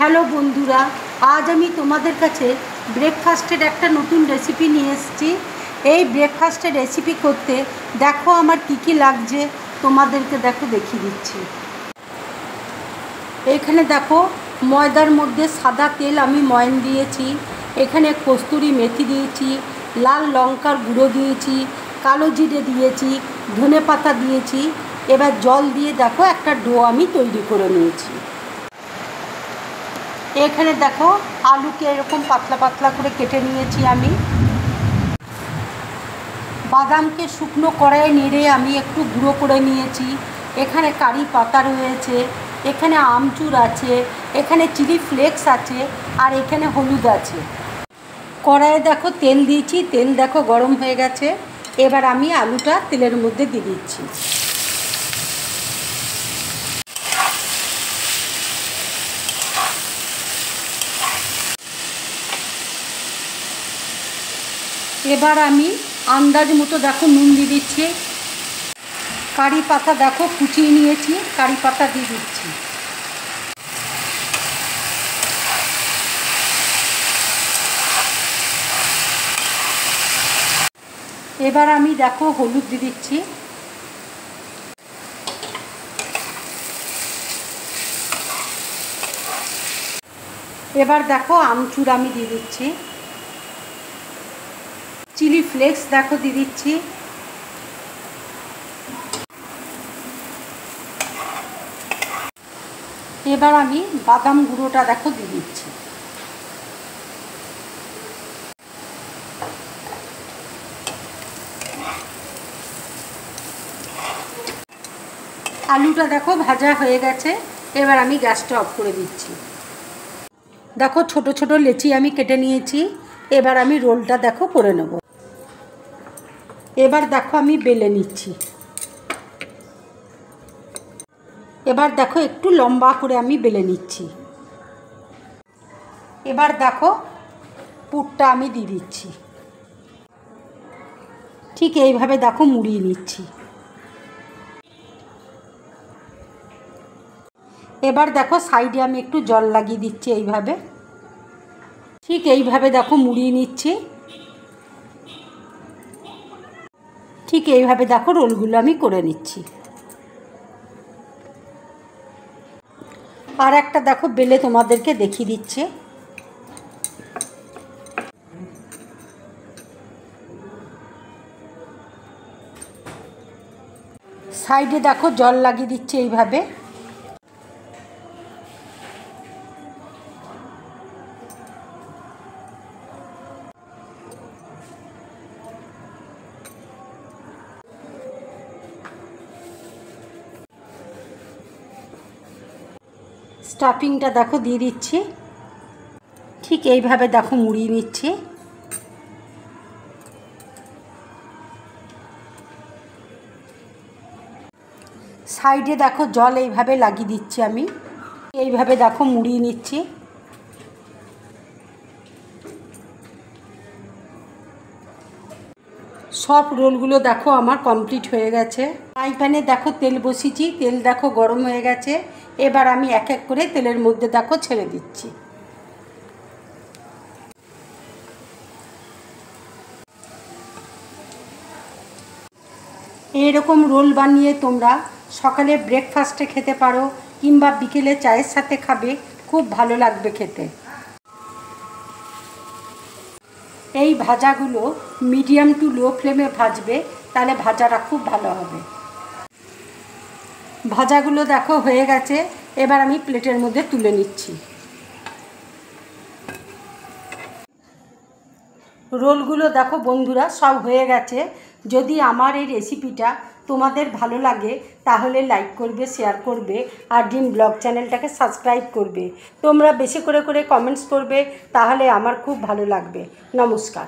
Hello বন্ধুরা, আজ আমি তোমাদের কাছে ব্রেকফাস্টের একটা নতুন রেসিপি নিয়ে এসেছি। এই ব্রেকফাস্টের রেসিপি করতে দেখো আমার কি লাগছে, তোমাদেরকে দেখিয়ে দিচ্ছি। এখানে দেখো ময়দার মধ্যে সাদা তেল আমি ময়ান দিয়েছি, এখানে কস্তুরি মেথি দিয়েছি, লাল লঙ্কার গুঁড়ো দিয়েছি, কালো জিরে দিয়েছি, ধনে পাতা দিয়েছি। এবার জল দিয়ে দেখো একটা ডো আমি তৈরি করে নিয়েছি। এখানে দেখো আলুকে এরকম পাতলা পাতলা করে কেটে নিয়েছি আমি। বাদামকে শুকনো কড়াইয়ে নেড়ে আমি একটু গুঁড়ো করে নিয়েছি। এখানে কারি পাতা রয়েছে, এখানে আমচুর আছে, এখানে চিলি ফ্লেক্স আছে, আর এখানে হলুদ আছে। কড়াইয়ে দেখো তেল দিয়েছি, তেল দেখো গরম হয়ে গেছে। এবার আমি আলুটা তেলের মধ্যে দিয়ে দিচ্ছি। এবার আমি আন্দাজ মতো দেখো নুন দিয়ে দিচ্ছি। কারি পাতা দেখো কুচিয়ে নিয়েছি, কারি পাতা দিয়ে দিচ্ছি। এবার আমি দেখো হলুদ দিয়ে দিচ্ছি। এবার দেখো আমচুর আমি দিয়ে দিচ্ছি। চিলি ফ্লেক্স দেখো দিয়ে দিচ্ছি। এবার আমি বাদাম গুঁড়োটা দেখো দিয়ে দিচ্ছি। আলুটা দেখো ভাজা হয়ে গেছে। এবার আমি গ্যাসটা অফ করে দিচ্ছি। দেখো ছোট ছোট লেচি আমি কেটে নিয়েছি। এবার আমি রোলটা দেখো করে নেব। এবার দেখো আমি বেলে নিচ্ছি। এবার দেখো একটু লম্বা করে আমি বেলে নিচ্ছি। এবার দেখো পুরটা আমি দিয়ে দিচ্ছি। ঠিক এইভাবে দেখো মুড়িয়ে নিচ্ছি। এবার দেখো সাইডে আমি একটু জল লাগিয়ে দিচ্ছি এইভাবে। ঠিক এইভাবে দেখো মুড়িয়ে নিচ্ছি। ঠিক এইভাবে দেখো রোলগুলো আমি করে নিচ্ছি। আর একটা দেখো বেলে তোমাদেরকে দেখিয়ে দিচ্ছে। সাইডে দেখো জল লাগিয়ে দিচ্ছে এইভাবে। স্টাফিংটা দেখো দিয়ে দিচ্ছি। ঠিক এইভাবে দেখো মুড়িয়ে নিচ্ছি। সাইডে দেখো জল এইভাবে লাগিয়ে দিচ্ছি আমি। এইভাবে দেখো মুড়িয়ে নিচ্ছি। সব রোলগুলো দেখো আমার কমপ্লিট হয়ে গেছে। ফ্রাই প্যানে দেখো তেল বসিয়েছি, তেল দেখো গরম হয়ে গেছে। এবার আমি এক এক করে তেলের মধ্যে দেখো ছেড়ে দিচ্ছি। এইরকম রোল বানিয়ে তোমরা সকালে ব্রেকফাস্টে খেতে পারো, কিংবা বিকেলে চায়ের সাথে খাবে, খুব ভালো লাগবে খেতে। এই ভাজাগুলো মিডিয়াম টু লো ফ্লেমে ভাজবে, তাহলে ভাজাটা খুব ভালো হবে। ভাজাগুলো দেখো হয়ে গেছে। এবার আমি প্লেটের মধ্যে তুলে নিচ্ছি। রোলগুলো দেখো বন্ধুরা সব হয়ে গেছে। যদি আমার এই রেসিপিটা তোমাদের ভালো লাগে তাহলে লাইক করবে, শেয়ার করবে, আর ড্রিম ব্লগ চ্যানেলটাকে সাবস্ক্রাইব করবে। তোমরা বেশি করে কমেন্টস করবে, তাহলে আমার খুব ভালো লাগবে। নমস্কার।